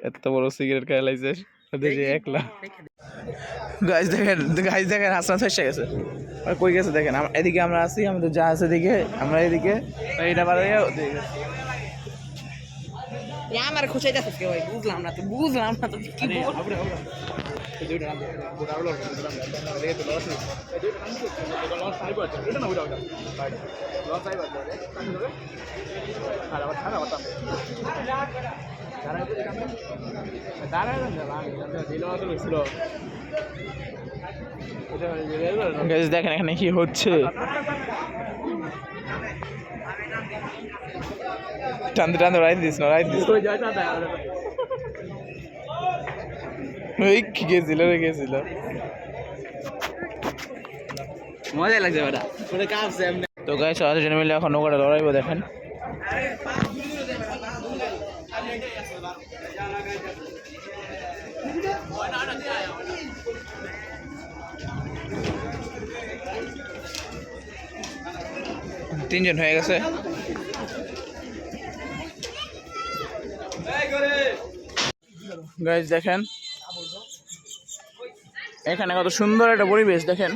এত বড় সিগারেট খাই লাইছে একলা। গাইস দেখেন হাসান এসে গেছে। আর কই গেছে দেখেন, এদিকে আমরা আছি, আমাদের যা আছে এদিকে, আমরা এদিকে এইটা বাড়াইয়া আমার খুঁচাইতেছিস কে ভাই? বুঝলাম না তো কি দেখেন এখানে কি হচ্ছে। টানতে টানতে রাইট দিস না, রাইট দিস গেছিল গেছিল। মজা লাগছে ওটা, ওটা কাঁপছে এমনি। তো গাইস সবাই জন্য মিলে এখন নৌকাটা লড়াইবো দেখেন। তিনজন হয়ে গেছে। গাইস দেখেন এখানে কত সুন্দর একটা পরিবেশ দেখেন।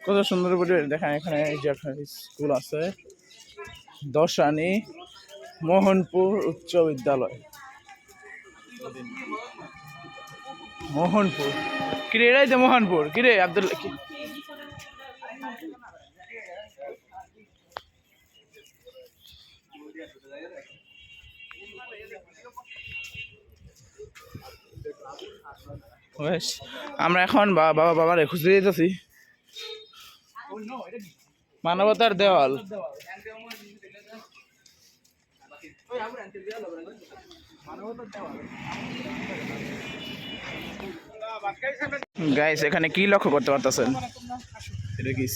কত সুন্দর পরিবেশ দেখেন। এখানে স্কুল আছে, দশানী মোহনপুর উচ্চ বিদ্যালয়। মোহনপুর কিরে, এটাই তো মোহনপুর। কিরে আব্দুল আমরা এখন বাবার খুঁজতে যেতেছি। মানবতার দেওয়াল। গাইস এখানে কি লক্ষ্য করতে পারতেছেন? এটা কি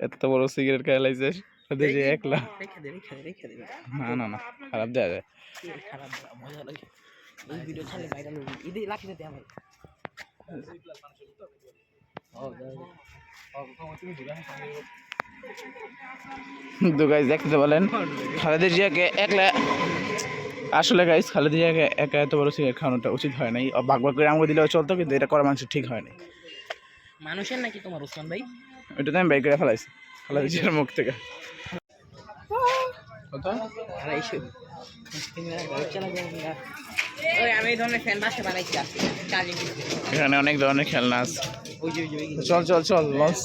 এত বড় সিগারেট খাই লাইছে একলা। না না না, খারাপ দেওয়া যায়। মজা লাগে এই ভিডিও ছাড়লে ভাইরাল হবে। ইদি লাখি দিতে আমার তো গাইস দেখতে বলেন খালেদা জিয়াকে একলা। আসলে গাইস খালেদা জিয়াকে একা এত বড় সিগারেট খাওয়ানোটা উচিত হয় নাই। ভাগ ভাগ করে আমাকে দিলেও চলতো, কিন্তু এটা করা মানুষের ঠিক হয় নাই। মানুষের নাকি তোমার ওসমান ভাই? ওইটা তো আমি বাইক করে ফেলাইছি খালেদা জিয়ার মুখ থেকে। আমি এই ধরনের ফ্যান বাসা বানাইছি। এখানে অনেক ধরনের খেলনা আছে। চল চল চল লঞ্চ।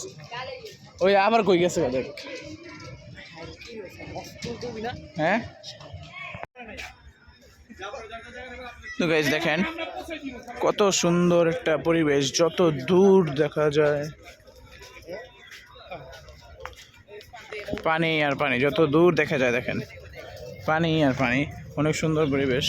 ওই আবার কই গেছে দেখ। হ্যাঁ তো গাইস দেখেন কত সুন্দর একটা পরিবেশ, যত দূর দেখা যায় পানি আর পানি, যত দূর দেখা যায় দেখেন পানি আর পানি। অনেক সুন্দর পরিবেশ।